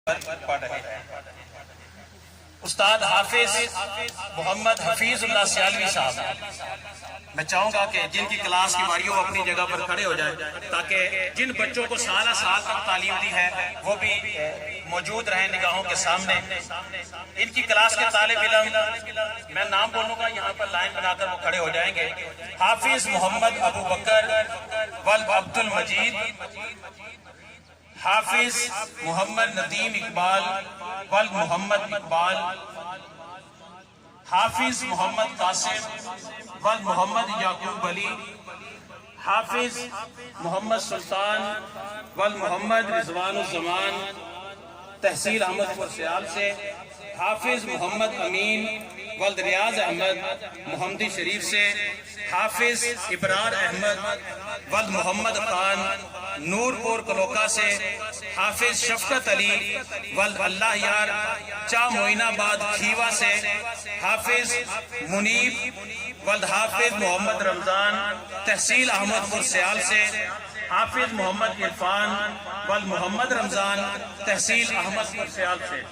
पढ़ रहे हैं। उस्ताद हाफिज मोहम्मद हफीजुल्लाह सियालवी साहब, मैं चाहूंगा कि जिनकी क्लास की बारी हो अपनी जगह पर खड़े हो जाए ताकि जिन बच्चों को सारा साल तक तालीम दी है वो भी मौजूद रहें निगाहों के सामने। इनकी क्लास के तालिब इल्म, मैं नाम बोलूंगा, यहाँ पर लाइन बनाकर वो खड़े हो जाएंगे। हाफिज मोहम्मद अबू बकर वल अब्दुल मजीद, हाफिज मोहम्मद नदीम इकबाल वल मोहम्मद इकबाल, हाफिज मोहम्मद कासिम वल मोहम्मद याकूब अली, हाफिज मोहम्मद सुल्तान वल मोहम्मद रिजवानुज़्ज़मान तहसील अहमदपुर सियाल से, हाफिज मोहम्मद अमीन वल रियाज अहमद मोहम्मदी शरीफ से, हाफिज इबरार अहमद वल मोहम्मद खान नूरपुर कलोका से, हाफिज शफकत अली वल अल्लाह यार चा मोइनाबाद खीवा से, हाफिज मुनीब वल हाफिज मोहम्मद रमजान तहसील अहमदपुर सियाल से, हाफिज मोहम्मद इरफान वल मोहम्मद रमजान तहसील अहमदपुर सियाल से।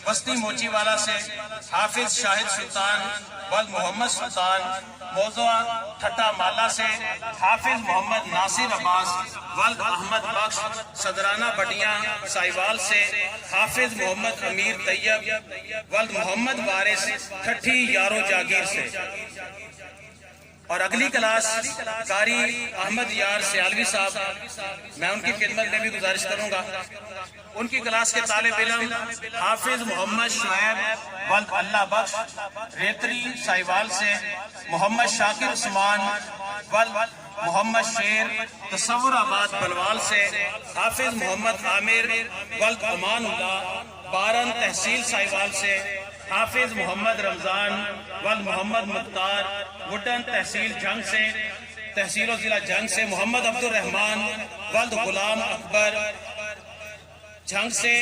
बस्ती मोचीवाला से, हाफिज शाहिद सुल्तान वल मोहम्मद सुल्तान मौजूआ ठट्टा माला से, हाफिज मोहम्मद नासिर अब्बास वल अहमद बख्श सदराना बटिया साहिवाल से, हाफिज मोहम्मद अमीर तैयब वल मोहम्मद वारिस ठट्ठी यारो जागीर से। और अगली क्लास कारी अहमद यार सियालवी साहब, मैं उनकी खिदमत में भी गुजारिश करूंगा। उनकी क्लास के तालिब इल्म हाफिज मोहम्मद शुएब वल अल्लाह बख्श रेतरी साहिवाल से, मोहम्मद शाकिर उस्मान वल मोहम्मद शेर तसव्वुराबाद बलवाल से, हाफिज मोहम्मद आमिर वल अमानुल्लाह बारन तहसील साहिवाल से, हाफिज मोहम्मद रमजान वल मोहम्मद मुख्तार वुडन तहसील जंग से, तहसील जिला जंग से, मोहम्मद अब्दुल रहमान वल गुलाम अकबर जंग से,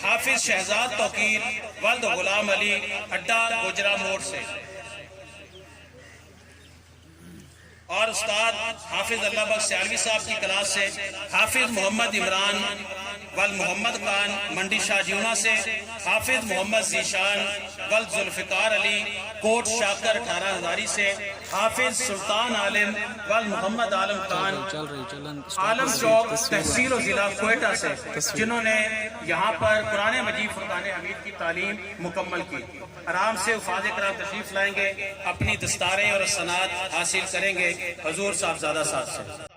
हाफिज शहजाद तौकीर वल गुलाम अली अड्डा गुजरा मोड़ से। और उस्ताद हाफिज अल्लाह बख्श सियालवी साहब की क्लास से हाफिज मोहम्मद इमरान वल मोहम्मद खान मंडी शाहजीना से, हाफिज मोहम्मद जीशान वल जुल्फिकार अली कोट शाकर 18 हजारी से, हाफिज सुल्तान आलिम वल मोहम्मद आलम खान आलम चौक तहसील और जिला कोयटा से, जिन्होंने यहाँ पर कुरान मजीद फुरकान हमीद की तालीम मुकम्मल की। आराम से उफाद कराम तशरीफ लाएंगे, अपनी दस्तारें और सनात हासिल करेंगे हजूर साहबजादा साहब से।